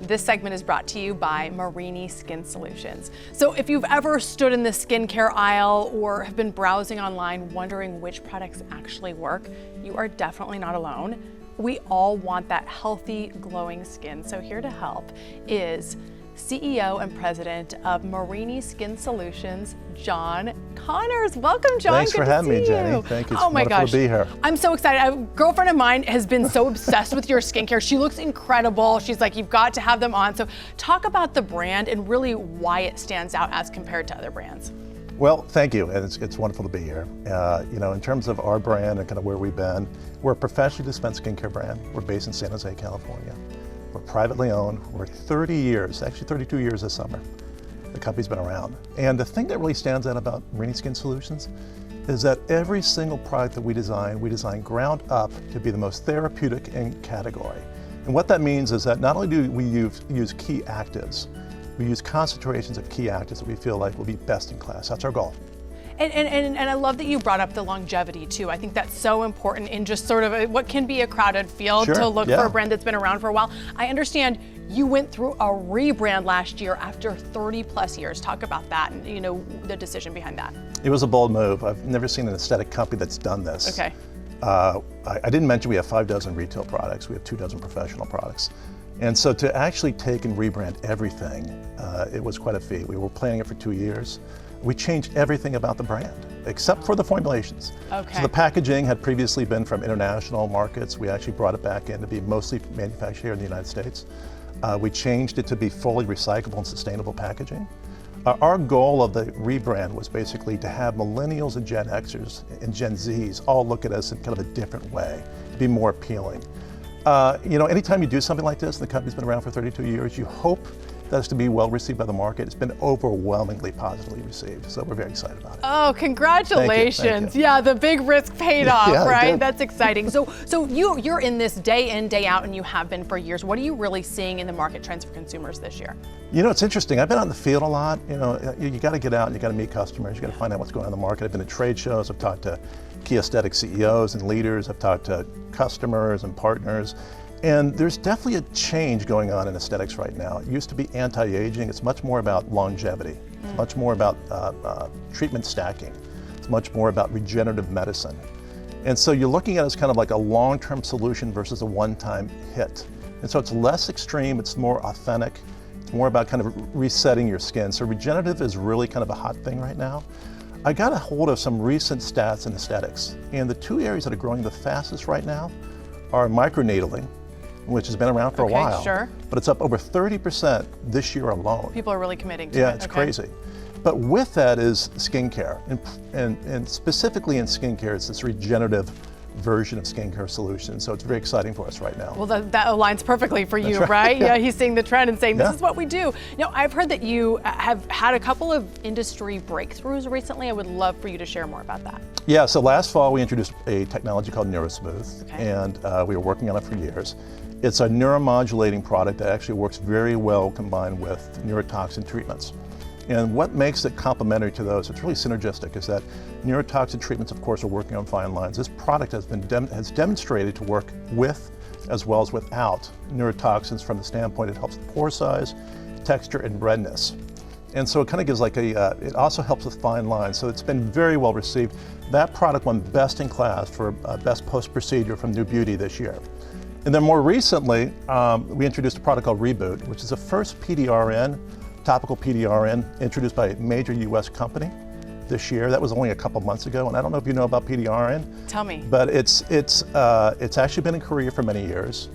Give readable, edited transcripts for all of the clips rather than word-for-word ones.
This segment is brought to you by Marini SkinSolutions. So if you've ever stood in the skincare aisle or have been browsing online wondering which products actually work, you are definitely not alone. We all want that healthy, glowing skin. So here to help is CEO and President of Marini SkinSolutions, John Connors. Welcome, John. Thanks for having me, Jenny. Thank you. It's wonderful to be here. I'm so excited. A girlfriend of mine has been so obsessed with your skincare. She looks incredible. She's like, you've got to have them on. So talk about the brand and really why it stands out as compared to other brands. Well, thank you, and it's wonderful to be here. You know, in terms of our brand and kind of where we've been, we're a professionally dispensed skincare brand. We're based in San Jose, California. We're privately owned. We're 30 years, actually 32 years this summer. The company's been around. And the thing that really stands out about Marini SkinSolutions is that every single product that we design ground up to be the most therapeutic in category. And what that means is that not only do we use key actives, we use concentrations of key actives that we feel like will be best in class. That's our goal. And I love that you brought up the longevity too. I think that's so important in just sort of what can be a crowded field to look for a brand that's been around for a while. I understand you went through a rebrand last year after 30 plus years. Talk about that and you know the decision behind that. It was a bold move. I've never seen an aesthetic company that's done this. Okay. I didn't mention we have 6 retail products. We have 24 professional products. And so to actually take and rebrand everything, it was quite a feat. We were planning it for 2 years. We changed everything about the brand, except for the formulations. Okay. So the packaging had previously been from international markets. We actually brought it back in to be mostly manufactured here in the United States. We changed it to be fully recyclable and sustainable packaging. Our goal of the rebrand was basically to have millennials and Gen Xers and Gen Zs all look at us in kind of a different way, to be more appealing. You know, anytime you do something like this, and the company's been around for 32 years, you hope that it's to be well received by the market. It's been overwhelmingly positively received, so we're very excited about it. Oh, congratulations. Thank you. Yeah, the big risk paid off, Yeah, right? That's exciting. So you're in this day in, day out, and you have been for years. What are you really seeing in the market trends for consumers this year? You know, it's interesting. I've been out in the field a lot. You know, you got to get out and you got to meet customers. You got to find out what's going on in the market. I've been at trade shows. I've talked to key aesthetic CEOs and leaders. I've talked to customers and partners. And there's definitely a change going on in aesthetics right now. It used to be anti-aging. It's much more about longevity. It's much more about treatment stacking. It's much more about regenerative medicine. And so you're looking at it as kind of like a long-term solution versus a one-time hit. And so it's less extreme, it's more authentic. It's more about kind of resetting your skin. So regenerative is really kind of a hot thing right now. I got a hold of some recent stats in aesthetics. And the 2 areas that are growing the fastest right now are microneedling, which has been around for a while, but it's up over 30% this year alone. People are really committing to it. Yeah, it's crazy. But with that is skincare, and specifically in skincare, it's this regenerative version of skincare solutions. So it's very exciting for us right now. Well, that aligns perfectly for you, right? Yeah, he's seeing the trend and saying, this is what we do. Now, I've heard that you have had a couple of industry breakthroughs recently. I would love for you to share more about that. Yeah, so last fall we introduced a technology called NeuroSmooth, and we were working on it for years. It's a neuromodulating product that actually works very well combined with neurotoxin treatments. And what makes it complementary to those, it's really synergistic, is that neurotoxin treatments, of course, are working on fine lines. This product has demonstrated to work with as well as without neurotoxins from the standpoint it helps with pore size, texture, and redness. And so it kind of gives like it also helps with fine lines. So it's been very well received. That product won best in class for best post-procedure from New Beauty this year. And then more recently, we introduced a product called Reboot, which is the first PDRN, topical PDRN, introduced by a major US company this year. That was only a couple months ago, and I don't know if you know about PDRN. Tell me. But it's actually been in Korea for many years.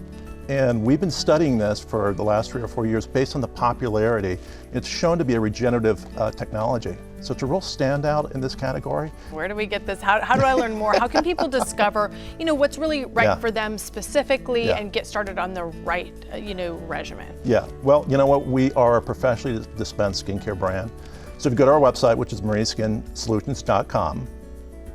And we've been studying this for the last 3 or 4 years based on the popularity. It's shown to be a regenerative technology. So it's a real standout in this category. Where do we get this? How do I learn more? How can people discover, you know, what's really right for them specifically and get started on the right, you know, regimen? Yeah, well, you know what? We are a professionally dispensed skincare brand. So if you go to our website, which is marinisskinsolutions.com,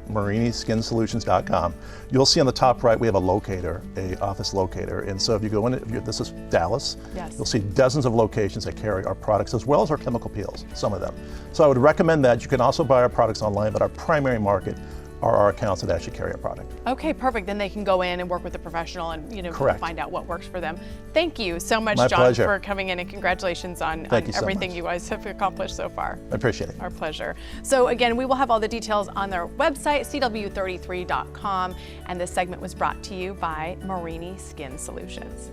marinisskinsolutions.com, you'll see on the top right we have a locator, a office locator. And so if you go in, this is Dallas, you'll see dozens of locations that carry our products as well as our chemical peels, some of them. So I would recommend that. You can also buy our products online, but our primary market are our accounts that actually carry our product. Okay, perfect. Then they can go in and work with a professional and Correct. find out what works for them. Thank you so much, My John, pleasure. for coming in, and congratulations on everything you guys have accomplished so far. I appreciate it. Our pleasure. So again, we will have all the details on their website, CW33.com, and this segment was brought to you by Marini SkinSolutions.